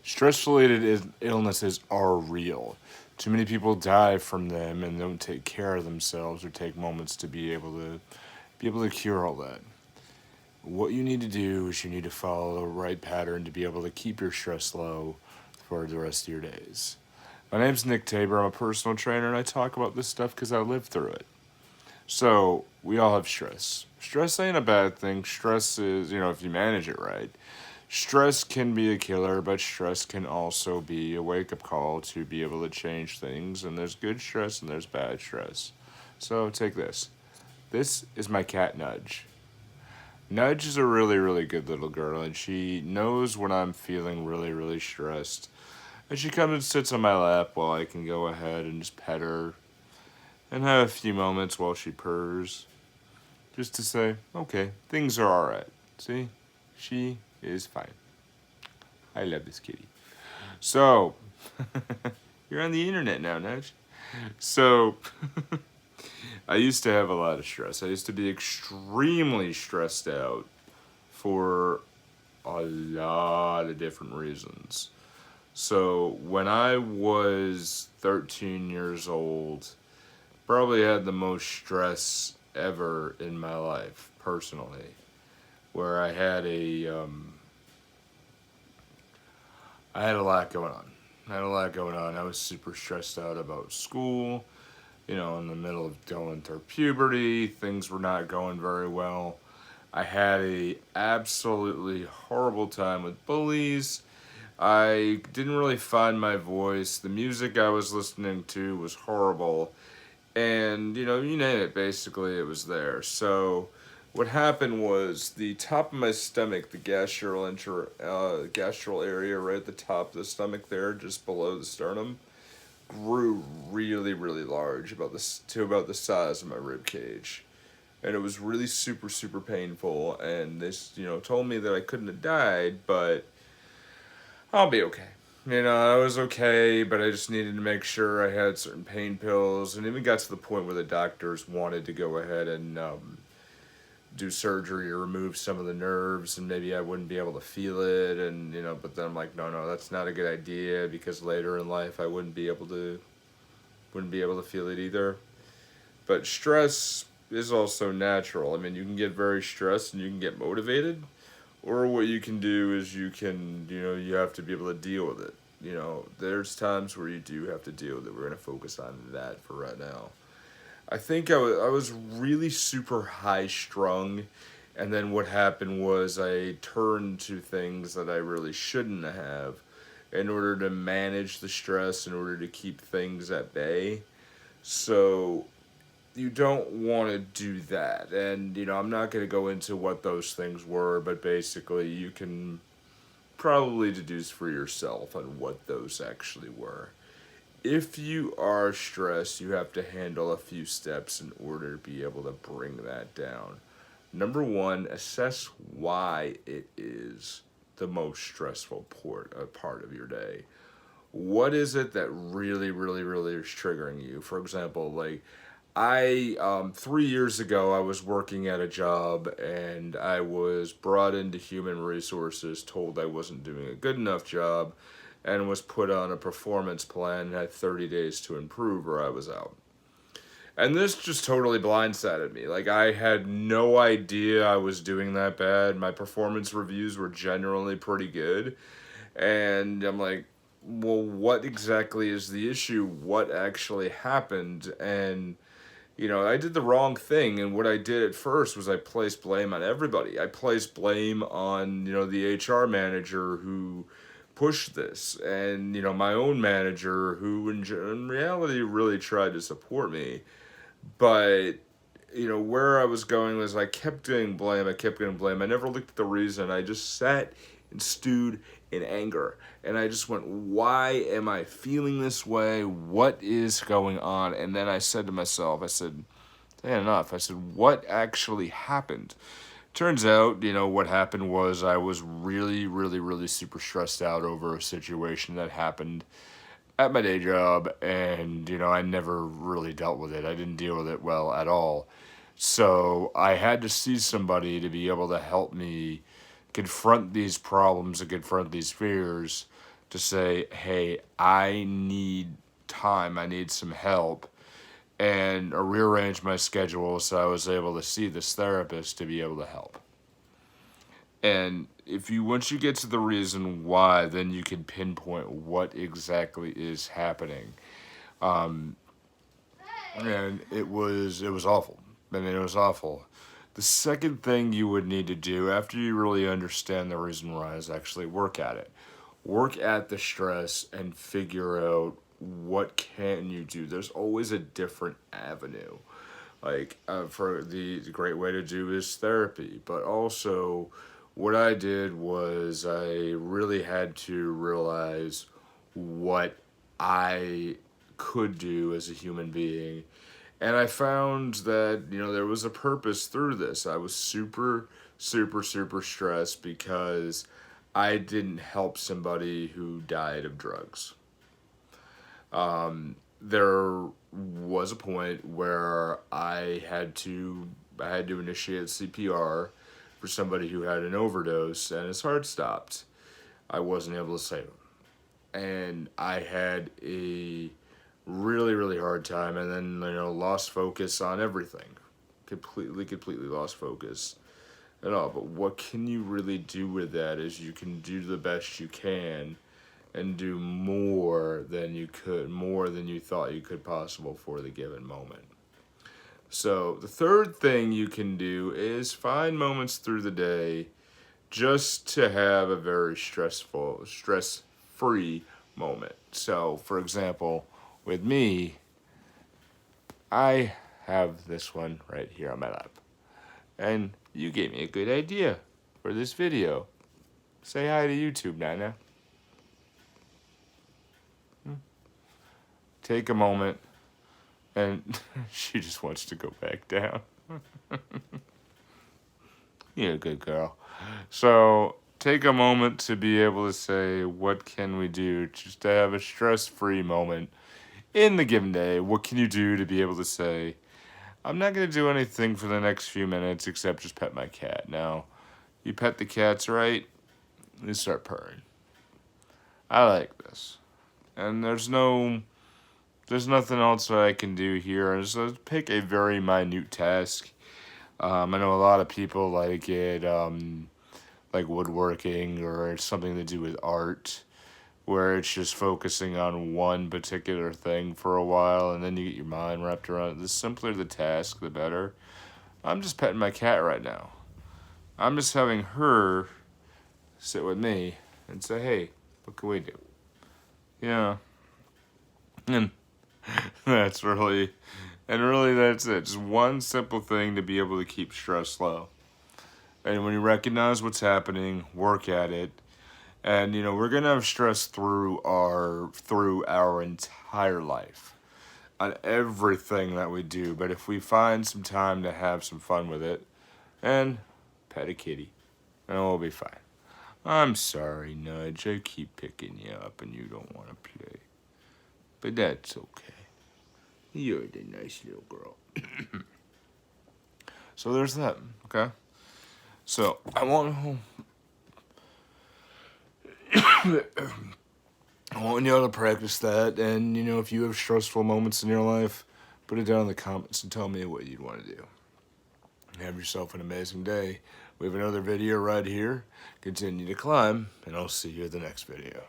Stress-related illnesses are real. Too many people die from them and don't take care of themselves or take moments to be able to cure all that. What you need to do is you need to follow the right pattern to be able to keep your stress low for the rest of your days. My name's Nick Tabor. I'm a personal trainer and I talk about this stuff because I lived through it. So, we all have stress. Stress ain't a bad thing. Stress is, if you manage it right. Stress can be a killer, but stress can also be a wake up call to be able to change things. And there's good stress and there's bad stress. So, take this. This is my cat Nudge. Nudge is a really, really good little girl, and she knows when I'm feeling really, really stressed. And she comes and sits on my lap while I can go ahead and just pet her and have a few moments while she purrs. Just to say, okay, things are alright. See? She is fine. I love this kitty. So, you're on the internet now, Nudge. So, I used to have a lot of stress. I used to be extremely stressed out for a lot of different reasons. So, when I was 13 years old, probably had the most stress ever in my life, personally, where I had a lot going on. I had a lot going on. I was super stressed out about school, in the middle of going through puberty, things were not going very well. I had a absolutely horrible time with bullies. I didn't really find my voice. The music I was listening to was horrible. And, you name it, basically, it was there. So, what happened was the top of my stomach, the gastral area right at the top of the stomach there, just below the sternum, grew really, really large, to about the size of my rib cage. And it was really super, super painful. And this, told me that I couldn't have died, but I'll be okay. I was okay, but I just needed to make sure I had certain pain pills, and even got to the point where the doctors wanted to go ahead and do surgery or remove some of the nerves, and maybe I wouldn't be able to feel it, and but then I'm like, no, no, that's not a good idea because later in life I wouldn't be able to feel it either. But stress is also natural. I mean, you can get very stressed and you can get motivated, or what you can do is you have to be able to deal with it. There's times where you do have to deal with it. We're going to focus on that for right now. I think I was really super high strung, and then what happened was I turned to things that I really shouldn't have in order to manage the stress, in order to keep things at bay. So you don't want to do that. And, I'm not going to go into what those things were, but basically you can probably deduce for yourself on what those actually were. If you are stressed, you have to handle a few steps in order to be able to bring that down. Number one, assess why it is the most stressful part of your day. What is it that really, really, really is triggering you? For example, like 3 years ago, I was working at a job and I was brought into human resources, told I wasn't doing a good enough job, and was put on a performance plan and had 30 days to improve or I was out. And this just totally blindsided me. Like, I had no idea I was doing that bad. My performance reviews were generally pretty good. And I'm like, well, what exactly is the issue? What actually happened? And I did the wrong thing, and what I did at first was I placed blame on everybody. I placed blame on, the HR manager who pushed this, and, my own manager who, in reality, really tried to support me. But, where I was going was I kept getting blame, I kept getting blame. I never looked at the reason. I just sat and stewed in anger. And I just went, why am I feeling this way? What is going on? And then I said to myself, I said, enough. I said, what actually happened? Turns out, what happened was I was really, really, really super stressed out over a situation that happened at my day job, and, I never really dealt with it. I didn't deal with it well at all. So I had to see somebody to be able to help me confront these problems and confront these fears to say, hey, I need time, I need some help, and rearrange my schedule so I was able to see this therapist to be able to help. And if you once you get to the reason why, then you can pinpoint what exactly is happening. Um, and it was awful. I mean, it was awful. The second thing you would need to do after you really understand the reason why is actually work at it. Work at the stress and figure out what can you do. There's always a different avenue. Like for the great way to do is therapy, but also what I did was I really had to realize what I could do as a human being. And I found that, there was a purpose through this. I was super, super, super stressed because I didn't help somebody who died of drugs. There was a point where I had to initiate CPR for somebody who had an overdose and his heart stopped. I wasn't able to save him. And I had a really, really hard time, and then, lost focus on everything. Completely lost focus at all. But what can you really do with that is you can do the best you can and do more than you thought you could possible for the given moment. So the third thing you can do is find moments through the day just to have a very stress-free moment. So, for example, with me, I have this one right here on my lap. And you gave me a good idea for this video. Say hi to YouTube, Nana. Take a moment. And she just wants to go back down. You're a good girl. So take a moment to be able to say, what can we do just to have a stress-free moment in the given day? What can you do to be able to say, I'm not going to do anything for the next few minutes except just pet my cat. Now, you pet the cats right, they start purring. I like this. And there's nothing else I can do here. So pick a very minute task. I know a lot of people like it, like woodworking or something to do with art, where it's just focusing on one particular thing for a while, and then you get your mind wrapped around it. The simpler the task, the better. I'm just petting my cat right now. I'm just having her sit with me and say, hey, what can we do? Yeah. And that's really that's it. Just one simple thing to be able to keep stress low. And when you recognize what's happening, work at it. And we're gonna have stress through our entire life on everything that we do. But if we find some time to have some fun with it and pet a kitty, then we'll be fine. I'm sorry, Nudge. I keep picking you up and you don't want to play. But that's okay. You're the nice little girl. So there's that, okay? So I want y'all to practice that, and if you have stressful moments in your life, put it down in the comments and tell me what you'd want to do. Have yourself an amazing day. We have another video right here. Continue to climb, and I'll see you in the next video.